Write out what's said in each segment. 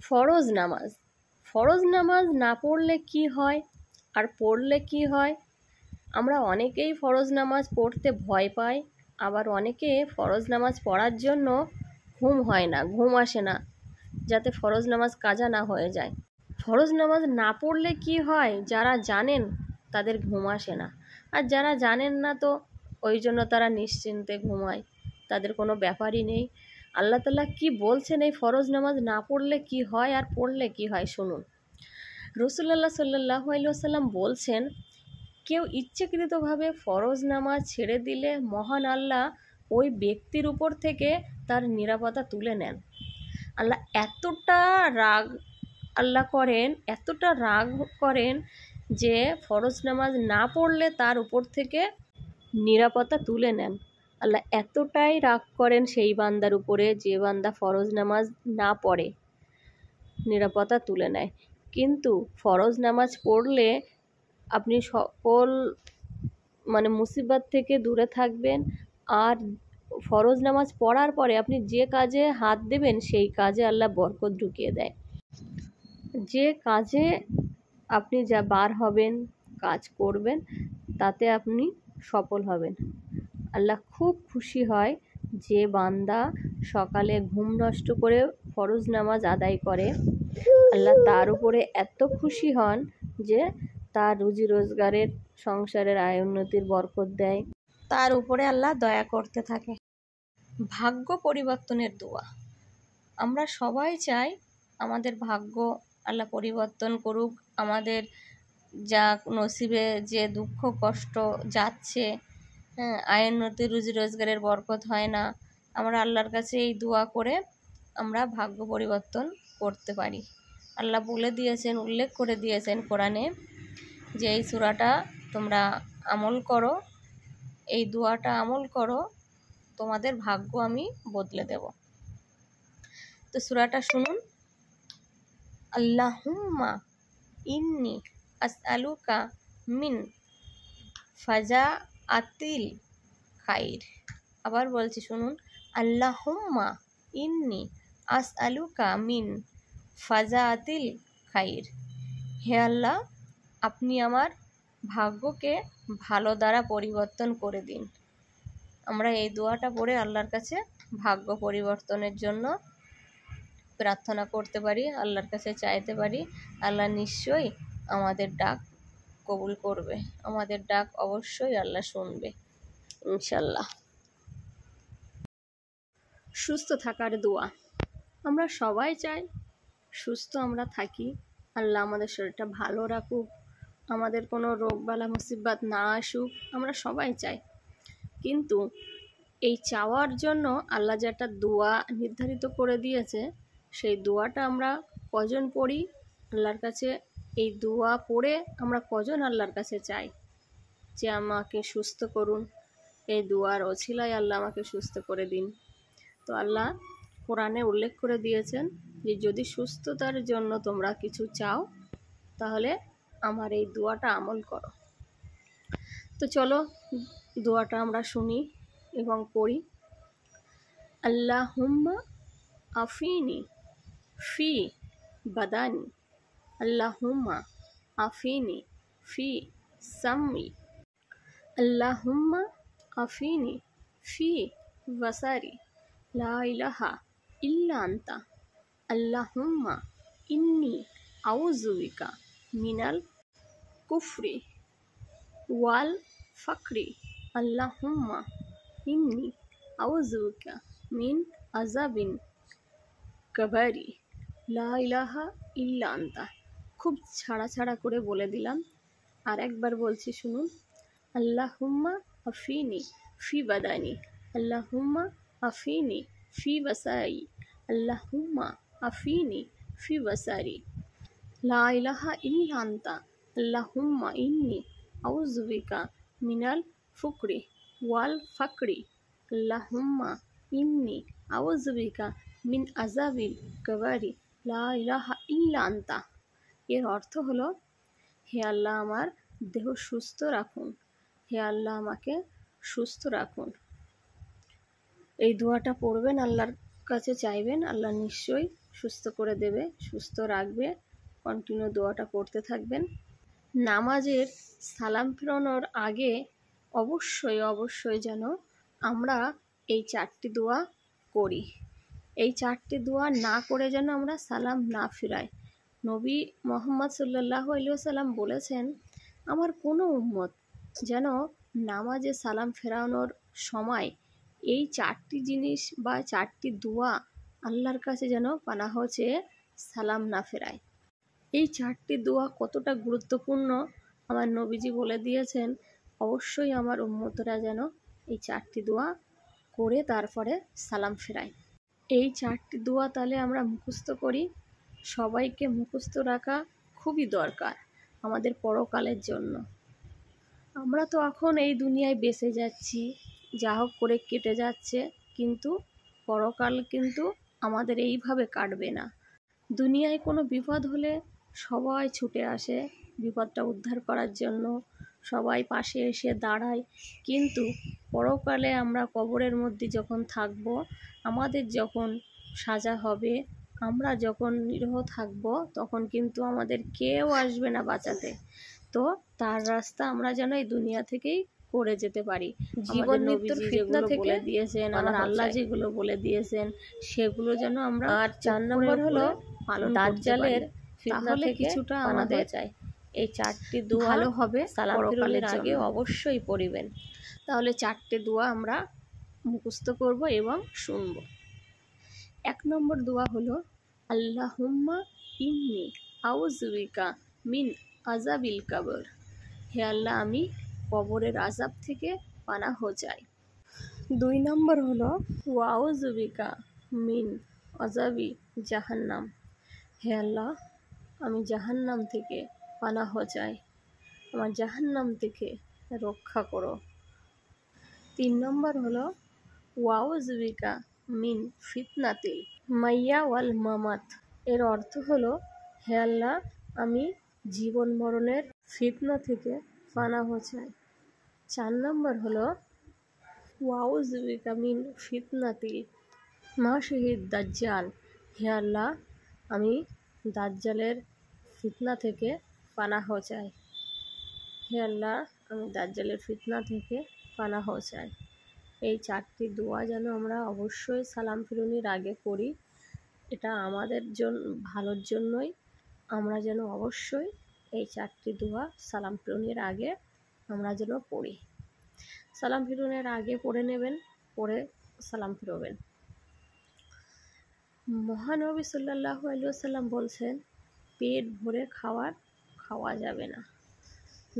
ফরজ নামাজ। ফরজ নামাজ না পড়লে কি হয় আর পড়লে কি হয়? আমরা অনেকেই ফরজ নামাজ পড়তে ভয় পাই, আবার অনেকে ফরজ নামাজ পড়ার জন্য ঘুম হয় না, ঘুম আসে না, যাতে ফরজ নামাজ কাজা না হয়ে যায়। ফরজ নামাজ না পড়লে কি হয়? যারা জানেন তাদের ঘুম আসে না, আর যারা জানেন না তো ওই জন্য তারা নিশ্চিন্তে ঘুমায়, তাদের কোনো ব্যাপারই নেই। আল্লাহ তাআলা কি বলছেন এই ফরজ নামাজ না পড়লে কি হয় আর পড়লে কি হয় শুনুন। রাসূলুল্লাহ সাল্লাল্লাহু আলাইহি ওয়াসাল্লাম বলছেন, কেউ ইচ্ছাকৃতভাবে ফরজ নামাজ ছেড়ে দিলে মহান আল্লাহ ওই ব্যক্তির উপর থেকে তার নিরাপত্তা তুলে নেন। আল্লাহ এতটা রাগ করেন যে ফরজ নামাজ না পড়লে তার উপর থেকে নিরাপত্তা তুলে নেন। আল্লাহ এতটাই রাগ করেন সেই বান্দার উপরে যে বান্দা ফরজ নামাজ না পড়ে, নিরাপত্তা তুলে নেয়। কিন্তু ফরজ নামাজ পড়লে আপনি সকল মুসিবত থেকে দূরে থাকবেন। আর ফরজ নামাজ পড়ার পরে আপনি যে কাজে হাত দেবেন সেই কাজে আল্লাহ বরকত ঢুকিয়ে দেয়। যে কাজে আপনি যা বার হবেন, কাজ করবেন, তাতে আপনি সফল হবেন। আল্লাহ খুব খুশি হয় যে বান্দা সকালে ঘুম নষ্ট করে ফরজ নামাজ আদায় করে। আল্লাহ তার উপরে এত খুশি হন যে তার রুজি রোজগারের, সংসারের আয় উন্নতির বরকত দেয়, তার উপরে আল্লাহ দয়া করতে থাকে। ভাগ্য পরিবর্তনের দোয়া। আমরা সবাই চাই আমাদের ভাগ্য আল্লাহ পরিবর্তন করুক, আমাদের যা নসিবে যে দুঃখ কষ্ট যাচ্ছে, আয় উন্নতি রুজি রোজগারের বরকত হয় না, আমরা আল্লাহর কাছে এই দোয়া করে আমরা ভাগ্য পরিবর্তন করতে পারি। আল্লাহ বলে দিয়েছেন, উল্লেখ করে দিয়েছেন কোরআনে যে এই সূরাটা তোমরা আমল করো, এই দোয়াটা আমল করো, তোমাদের ভাগ্য আমি বদলে দেব। তো সূরাটা শুনুন। আল্লাহুম্মা ইন্নি আসআলুকা মিন ফাজাআতিল খাইর। আবার বলছি শুনুন। আল্লাহুম্মা ইন্নি আসআলুকা মিন ফাজাআতিল খাইর। হে আল্লাহ, আপনি আমার ভাগ্যকে ভালো দ্বারা পরিবর্তন করে দিন। আমরা এই দোয়াটা পড়ে আল্লাহর কাছে ভাগ্য পরিবর্তনের জন্য প্রার্থনা করতে পারি, আল্লাহর কাছে চাইতে পারি। আল্লাহ নিশ্চয়ই আমাদের ডাক কবুল করবে, আমাদের ডাক অবশ্যই আল্লাহ শুনবে ইনশাল্লাহ। সুস্থ থাকার দোয়া। আমরা সবাই চাই সুস্থ আমরা থাকি, আল্লাহ আমাদের শরীরটা ভালো রাখুক, আমাদের কোনো রোগ বালা মুসিবত না আসুক, আমরা সবাই চাই। কিন্তু এই চাওয়ার জন্য আল্লাহ যে একটা দোয়া নির্ধারিত করে দিয়েছে, সেই দোয়াটা আমরা কজন পড়ি আল্লাহর কাছে? এই দোয়া পড়ে আমরা কজন আল্লাহর কাছে চাই যে আমাকে সুস্থ করুন, এই দোয়ার ওছিলায় আল্লাহ আমাকে সুস্থ করে দিন। তো আল্লাহ কোরআনে উল্লেখ করে দিয়েছেন যে যদি সুস্থতার জন্য তোমরা কিছু চাও তাহলে আমার এই দোয়াটা আমল করো। তো চলো দোয়াটা আমরা শুনি এবং পড়ি। আল্লাহুম্মা আফিনি ফি বাদানি, আল্লাহুম্মা আফিনি ফি সামরি, আল্লাহুম্মা আফিনি ফি বাসারি, লা ইলাহা ইল্লা আনতা, আল্লাহুম্মা ইন্নি আউযু বিকা মিনাল কুফরি ওয়াল ফাকরি, আল্লাহুম্মা ইন্নি আউযু বিকা মিন আযাবিন কাবারি, লা ইলাহা ইল্লা আনতা। খুব ছাড়া করে বলে দিলাম, আর একবার বলছি শুনুন। আল্লাহুম্মা আফিনি ফি বাদানি, আল্লাহুম্মা আফিনি ফি বাসারি, আল্লাহুম্মা আফিনি ফি বাসারি, লা ইলাহা ইল্লা আনতা, আল্লাহুম্মা ইন্নি আউযু বিকা মিনাল ফুকরি ওয়াল ফাকরি, আল্লাহুম্মা ইন্নি আউযু বিকা মিন আযাবিল কাবারি, লা ইলাহা ইল্লা আনতা। এর অর্থ হলো, হে আল্লাহ আমার দেহ সুস্থ রাখুন, হে আল্লাহ আমাকে সুস্থ রাখুন। এই দোয়াটা পড়বেন, আল্লাহর কাছে চাইবেন, আল্লাহ নিশ্চয়ই সুস্থ করে দেবে, সুস্থ রাখবে। কন্টিনিউ দোয়াটা করতে থাকবেন। নামাজের সালাম ফেরানোর আগে অবশ্যই যেন আমরা এই 4টি দোয়া করি। এই 4টি দোয়া না করে যেন আমরা সালাম না ফিরাই। নবী মুহাম্মদ সাল্লাল্লাহু আলাইহি ওয়াসাল্লাম বলেছেন, আমার কোনো উম্মত যেন নামাজে সালাম ফেরানোর সময় এই 4টি জিনিস বা 4টি দোয়া আল্লাহর কাছে যেন পানাহ চেয়ে সালাম না ফেরায়। এই 4টি দোয়া কতটা গুরুত্বপূর্ণ আমার নবীজি বলে দিয়েছেন। অবশ্যই আমার উম্মতরা যেন এই 4টি দোয়া করে তারপরে সালাম ফেরায়। এই 4টি দোয়া তাহলে আমরা মুখস্থ করি। সবাইকে মুখস্থ রাখা খুবই দরকার আমাদের পরকালের জন্য। আমরা তো এখন এই দুনিয়ায় বেঁচে যাচ্ছি, যা হোক করে কেটে যাচ্ছে, কিন্তু পরকাল কিন্তু আমাদের এইভাবে কাটবে না। দুনিয়ায় কোনো বিপদ হলে সবাই ছুটে আসে বিপদটা উদ্ধার করার জন্য, সবাই পাশে এসে দাঁড়ায়, কিন্তু পরকালে আমরা কবরের মধ্যে যখন থাকব, আমাদের যখন সাজা হবে, আমরা যখন নিরীহ থাকব, তখন কিন্তু আমাদের কেউ আসবে না বাঁচাতে। তো তার রাস্তা আমরা যেন এই দুনিয়া থেকেই করে যেতে পারি। জীবন মৃত্যুর ফিতনা থেকে বলে দিয়েছেন, আমার আল্লাহ যেগুলো বলে দিয়েছেন সেগুলো যেন আমরা। আর 4 নম্বর হলো দাজ্জালের ফিতনা থেকে কিছুটা আমাদের চাই। এই 4টি দোয়া ভালো হবে সালাম ফিরানোর আগে অবশ্যই পড়িবেন। তাহলে 4টে দোয়া আমরা মুখস্থ করব এবং শুনব। 1 নম্বর দোয়া হলো, আল্লাহুম্মা ইন্নী আউযু বিকা মিন আযাবিল কবর। হে আল্লাহ, আমি কবরের আযাব থেকে পানাহ চাই। 2 নম্বর হলো, ওয়াউযু বিকা মিন আযাবি জাহান্নাম। হে আল্লাহ, আমি জাহান্নাম থেকে পানাহ চাই, আমার জাহান্নাম থেকে রক্ষা করো। 3 নম্বর হলো, ওয়াউযু বিকা মিন ফিতনাতিল মাইয়া ওয়াল মামাত। এর অর্থ হলো, হে আল্লাহ, আমি জীবন মরণের ফিতনা থেকে পানাহ চাই। 4 নম্বর হলো, ওয়াউযু বিকা মিন ফিতনাতিল মাসিহিদ দাজ্জাল। হে আল্লাহ, আমি দাজ্জালের ফিতনা থেকে পানাহ চাই। হে আল্লাহ, আমি দাজ্জালের ফিতনা থেকে পানাহ চাই। এই 4টি দোয়া যেন আমরা অবশ্যই সালাম ফিরানোর আগে করি। এটা আমাদের ভালোর জন্যই। আমরা যেন অবশ্যই এই 4টি দোয়া সালাম ফিরানোর আগে আমরা যেন পড়ি। সালাম ফিরানোর আগে পড়ে নেবেন, পড়ে সালাম ফিরবেন। মহানবী সাল্লাল্লাহু আলাইহি ওয়াসাল্লাম বলছেন, পেট ভরে খাওয়া যাবে না।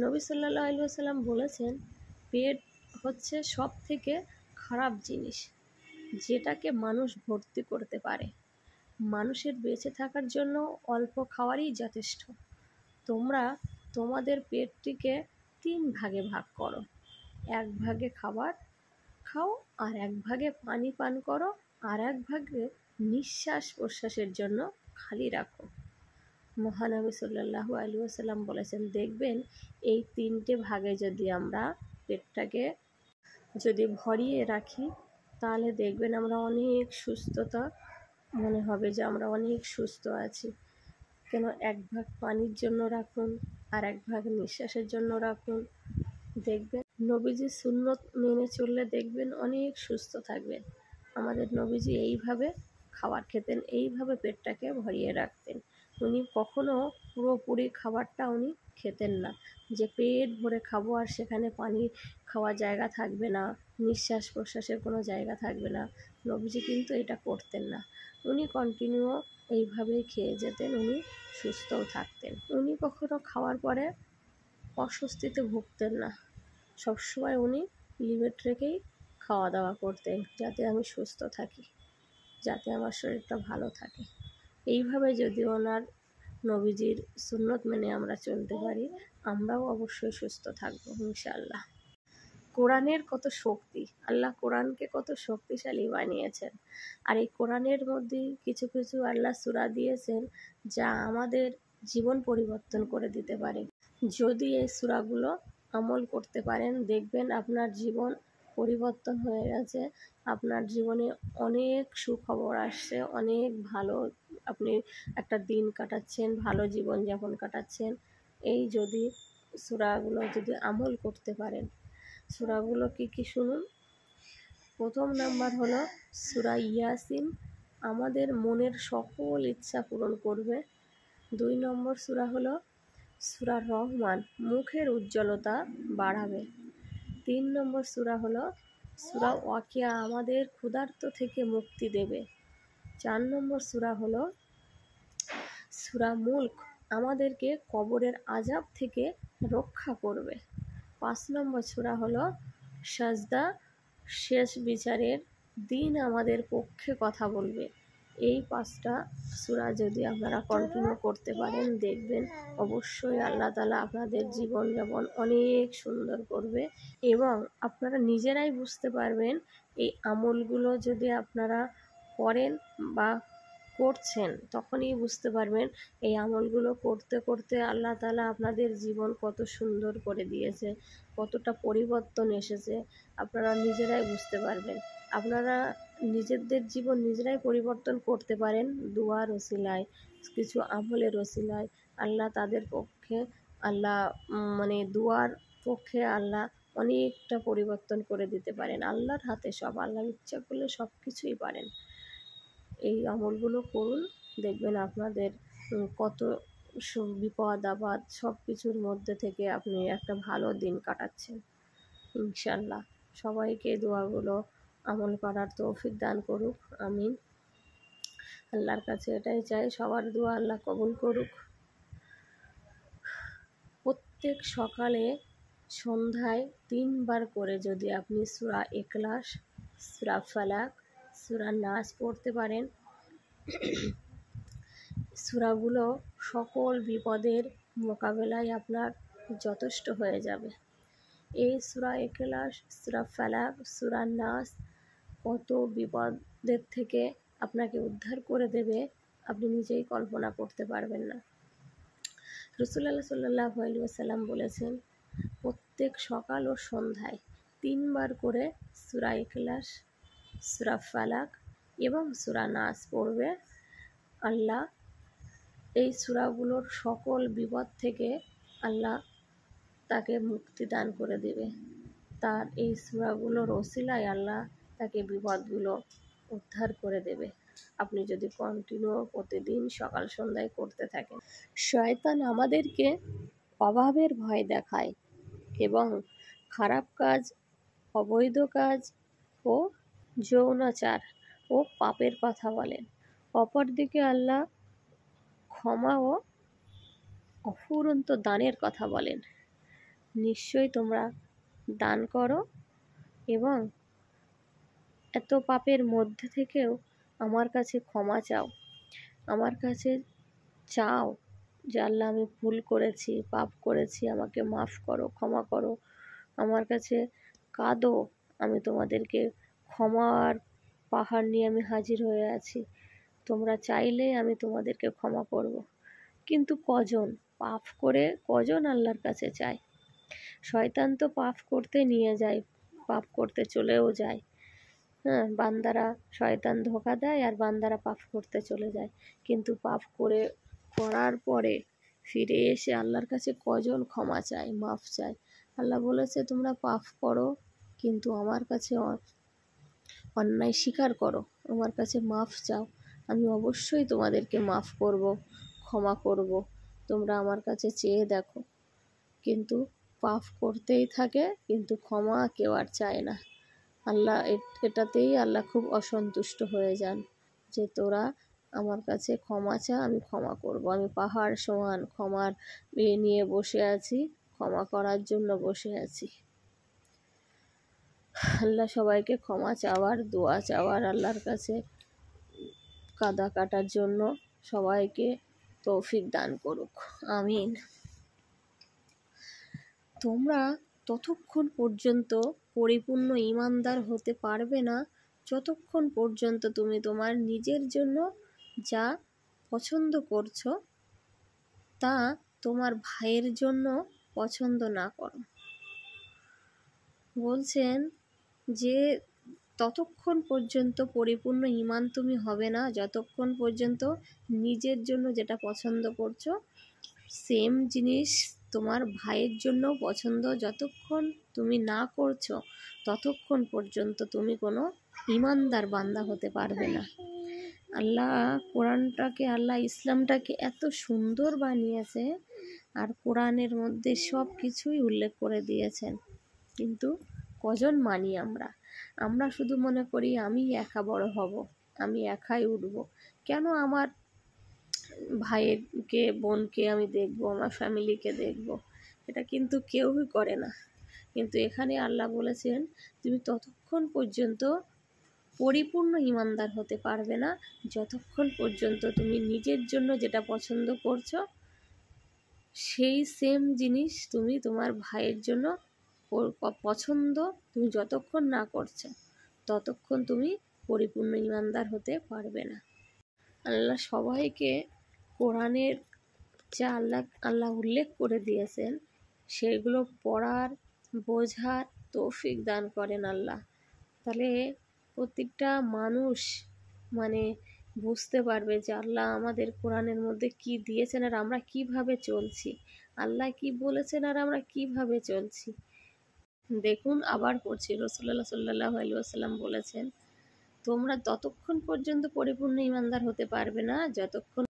নবী সাল্লাল্লাহু আলাইহি ওয়াসাল্লাম বলেছেন, পেট হচ্ছে সব থেকে খারাপ জিনিস, যেটাকে মানুষ ভর্তি করতে পারে। মানুষের বেঁচে থাকার জন্য অল্প খাওয়ারই যথেষ্ট। তোমরা তোমাদের পেটটিকে 3 ভাগে ভাগ করো। 1 ভাগে খাবার খাও, আর 1 ভাগে পানি পান করো, আর 1 ভাগে নিঃশ্বাস প্রশ্বাসের জন্য খালি রাখো। মহানবী সাল্লাল্লাহু আলাইহি ওয়াসাল্লাম বলেছেন, দেখবেন এই 3টে ভাগে যদি আমরা পেটটাকে যদি ভরিয়ে রাখি, তাহলে দেখবেন আমরা অনেক সুস্থতা মনে হবে যে আমরা অনেক সুস্থ আছি। কেন, 1 ভাগ পানির জন্য রাখুন, আর 1 ভাগ নিঃশ্বাসের জন্য রাখুন। দেখবেন নবীজির সুন্নত মেনে চললে দেখবেন অনেক সুস্থ থাকবেন। আমাদের নবীজি এইভাবে খাবার খেতেন, এইভাবে পেটটাকে ভরিয়ে রাখতেন। উনি কখনো পুরোপুরি খাবারটা উনি খেতেন না, যে পেট ভরে খাবো আর সেখানে পানি খাওয়ার জায়গা থাকবে না, নিঃশ্বাস প্রশ্বাসের কোনো জায়গা থাকবে না। নবীজি কিন্তু এটা করতেন না। উনি কন্টিনিউ এইভাবেই খেয়ে যেতেন, উনি সুস্থও থাকতেন। উনি কখনো খাওয়ার পরে অস্বস্তিতে ভুগতেন না। সবসময় উনি লিমিট রেখেই খাওয়া দাওয়া করতেন, যাতে আমি সুস্থ থাকি, যাতে আমার শরীরটা ভালো থাকে। এইভাবে যদি ওনার নবীজির সুন্নত মেনে আমরা চলতে পারি, আমরাও অবশ্যই সুস্থ থাকবো ইনশাআল্লাহ। কোরআনের কত শক্তি, আল্লাহ কোরআনকে কত শক্তিশালী বানিয়েছেন। আর এই কোরআনের মধ্যে কিছু কিছু আল্লাহ সূরা দিয়েছেন যা আমাদের জীবন পরিবর্তন করে দিতে পারে। যদি এই সূরাগুলো আমল করতে পারেন, দেখবেন আপনার জীবন পরিবর্তন হয়ে গেছে, আপনার জীবনে অনেক সুখবর আসছে, অনেক ভালো আপনি একটা দিন কাটাচ্ছেন, ভালো জীবনযাপন কাটাচ্ছেন, এই যদি সূরাগুলো যদি আমল করতে পারেন। সূরাগুলো কি শুনুন। প্রথম নাম্বার হলো সূরা ইয়াসিন, আমাদের মনের সকল ইচ্ছা পূরণ করবে। 2 নম্বর সূরা হলো সূরা রহমান, মুখের উজ্জ্বলতা বাড়াবে। 3 নম্বর সূরা হলো সূরা ওয়াকিয়া, আমাদের ক্ষুধার্ত থেকে মুক্তি দেবে। 4 নম্বর সূরা হলো সূরা মুলক, আমাদেরকে কবরের আযাব থেকে রক্ষা করবে। 5 নম্বর সূরা হলো সাজদা, শেষ বিচারের দিন আমাদের পক্ষে কথা বলবে। এই 5টা সূরা যদি আপনারা কন্টিনিউ করতে পারেন, দেখবেন অবশ্যই আল্লাহ তাআলা আপনাদের জীবনযাপন অনেক সুন্দর করবে এবং আপনারা নিজেরাই বুঝতে পারবেন এই আমলগুলো যদি আপনারা করেন বা করছেন, তখনই বুঝতে পারবেন এই আমলগুলো করতে করতে আল্লাহ তাআলা আপনাদের জীবন কত সুন্দর করে দিয়েছে, কতটা পরিবর্তন এসেছে, আপনারা নিজেরাই বুঝতে পারবেন। আপনারা নিজেদের জীবন নিজেরাই পরিবর্তন করতে পারেন দুয়ার ওসিলায়, কিছু আমলের ওসিলায়। আল্লাহ তাদের পক্ষে আল্লাহ দুয়ার পক্ষে আল্লাহ অনেকটা পরিবর্তন করে দিতে পারেন। আল্লাহর হাতে সব, আল্লাহ ইচ্ছা করলে সব কিছুই পারেন। এই আমলগুলো করুন, দেখবেন আপনাদের কত বিপদ আপদ সব কিছুর মধ্যে থেকে আপনি একটা ভালো দিন কাটাচ্ছেন ইনশাল্লাহ। সবাইকে দোয়াগুলো আমল করার তৌফিক দান করুক, আমিন। আল্লাহর কাছে এটাই চাই, সবার দোয়া আল্লাহ কবুল করুক। প্রত্যেক সকালে সন্ধ্যায় 3 বার করে যদি আপনি সূরা ইখলাস, সূরা ফালাক, সূরা নাস পড়তে পারেন, সূরাগুলো সকল বিপদের মোকাবেলায় আপনার যথেষ্ট হয়ে যাবে। এই সূরা ইখলাস, সূরা ফালাক, সূরা নাস কত বিপদের থেকে আপনাকে উদ্ধার করে দেবে আপনি নিজেই কল্পনা করতে পারবেন না। রাসূলুল্লাহ সাল্লাল্লাহু আলাইহি ওয়াসাল্লাম বলেছেন, প্রত্যেক সকাল ও সন্ধ্যায় 3 বার করে সূরা ইখলাস, সূরা ফালাক এবং সূরা নাস পড়বে। আল্লাহ এই সূরাগুলোর সকল বিপদ থেকে আল্লাহ তাকে মুক্তি দান করে দেবে। তার এই সূরাগুলোর ওসিলায় আল্লাহ তাকে বিপদগুলো উদ্ধার করে দেবে, আপনি যদি কন্টিনিউ প্রতিদিন সকাল সন্ধ্যায় করতে থাকেন। শয়তান আমাদেরকে অভাবের ভয় দেখায় এবং খারাপ কাজ, অবৈধ কাজ ও যৌনাচার ও পাপের কথা বলেন। অপরদিকে আল্লাহ ক্ষমা ও অফুরন্ত দানের কথা বলেন। নিশ্চয়ই তোমরা দান করো এবং এত পাপের মধ্যে থেকেও আমার কাছে ক্ষমা চাও, আমার কাছে চাও যে আল্লাহ আমি ভুল করেছি, পাপ করেছি, আমাকে মাফ করো, ক্ষমা করো। আমার কাছে কাঁদো, আমি তোমাদেরকে ক্ষমার পাহাড় নিয়ে আমি হাজির হয়ে আছি, তোমরা চাইলে আমি তোমাদেরকে ক্ষমা করব। কিন্তু কজন পাপ করে কজন আল্লাহর কাছে চায়? শয়তান তো পাপ করতে নিয়ে যায়, পাপ করতে চলেও যায়। বান্দারা, শয়তান ধোঁকা দেয় আর বান্দারা পাপ করতে চলে যায়। কিন্তু পাপ করার পরে ফিরে এসে আল্লাহর কাছে কজন ক্ষমা চায়, মাফ চায়? আল্লাহ বলেছে তোমরা পাপ করো কিন্তু আমার কাছে অন্যায় স্বীকার করো, আমার কাছে মাফ চাও, আমি অবশ্যই তোমাদেরকে মাফ করব, ক্ষমা করব। তোমরা আমার কাছে চেয়ে দেখো। কিন্তু পাপ করতেই থাকে, কিন্তু ক্ষমা কেউ আর চায় না। আল্লাহ এটাতেই আল্লাহ খুব অসন্তুষ্ট হয়ে যান যে তোরা আমার কাছে ক্ষমা চা, আমি ক্ষমা করব। আমি পাহাড় সমান ক্ষমার নিয়ে বসে আছি, ক্ষমা করার জন্য বসে আছি। আল্লাহ সবাইকে ক্ষমা চাওয়ার, দোয়া চাওয়ার, আল্লাহর কাছে কাদা কাটার জন্য সবাইকে তৌফিক দান করুক, আমিন। তোমরা ততক্ষণ পর্যন্ত পরিপূর্ণ ঈমানদার হতে পারবে না যতক্ষণ পর্যন্ত তুমি তোমার নিজের জন্য যা পছন্দ করছো তা তোমার ভাইয়ের জন্য পছন্দ না করো। বলছেন যে ততক্ষণ পর্যন্ত পরিপূর্ণ ঈমান তুমি হবে না যতক্ষণ পর্যন্ত নিজের জন্য যেটা পছন্দ করছো সেম জিনিস তোমার ভাইয়ের জন্য পছন্দ যতক্ষণ তুমি না করছো ততক্ষণ পর্যন্ত তুমি কোনো ঈমানদার বান্দা হতে পারবে না। আল্লাহ কোরআনটাকে, আল্লাহ ইসলামটাকে এত সুন্দর বানিয়েছে, আর কোরআনের মধ্যে সব কিছুই উল্লেখ করে দিয়েছেন, কিন্তু কজন মানি আমরা? আমরা শুধু মনে করি আমি একা বড় হব, আমি একাই উঠব, কেন আমার ভাইকে বোনকে আমি দেখব, আমার ফ্যামিলিকে দেখব? এটা কিন্তু কেউই করে না। কিন্তু এখানে আল্লাহ বলেছেন তুমি ততক্ষণ পর্যন্ত পরিপূর্ণ ঈমানদার হতে পারবে না যতক্ষণ পর্যন্ত তুমি নিজের জন্য যেটা পছন্দ করছো সেই সেম জিনিস তুমি তোমার ভাইয়ের জন্য পছন্দ তুমি যতক্ষণ না করছো ততক্ষণ তুমি পরিপূর্ণ ঈমানদার হতে পারবে না। আল্লাহ সবাইকে কোরআনের যা আল্লাহ উল্লেখ করে দিয়েছেন সেগুলো পড়ার, বোঝার তৌফিক দান করেন আল্লাহ। তাহলে প্রত্যেকটা মানুষ বুঝতে পারবে যে আল্লাহ আমাদের কোরআনের মধ্যে কি দিয়েছেন আর আমরা কিভাবে চলছি, আল্লাহ কি বলেছেন আর আমরা কিভাবে চলছি। দেখুন, আবার পড়ছি, রাসূলুল্লাহ সাল্লাল্লাহু আলাইহি ওয়াসাল্লাম বলেছেন তোমরা ততক্ষণ পর্যন্ত পরিপূর্ণ ঈমানদার হতে পারবে না যতক্ষণ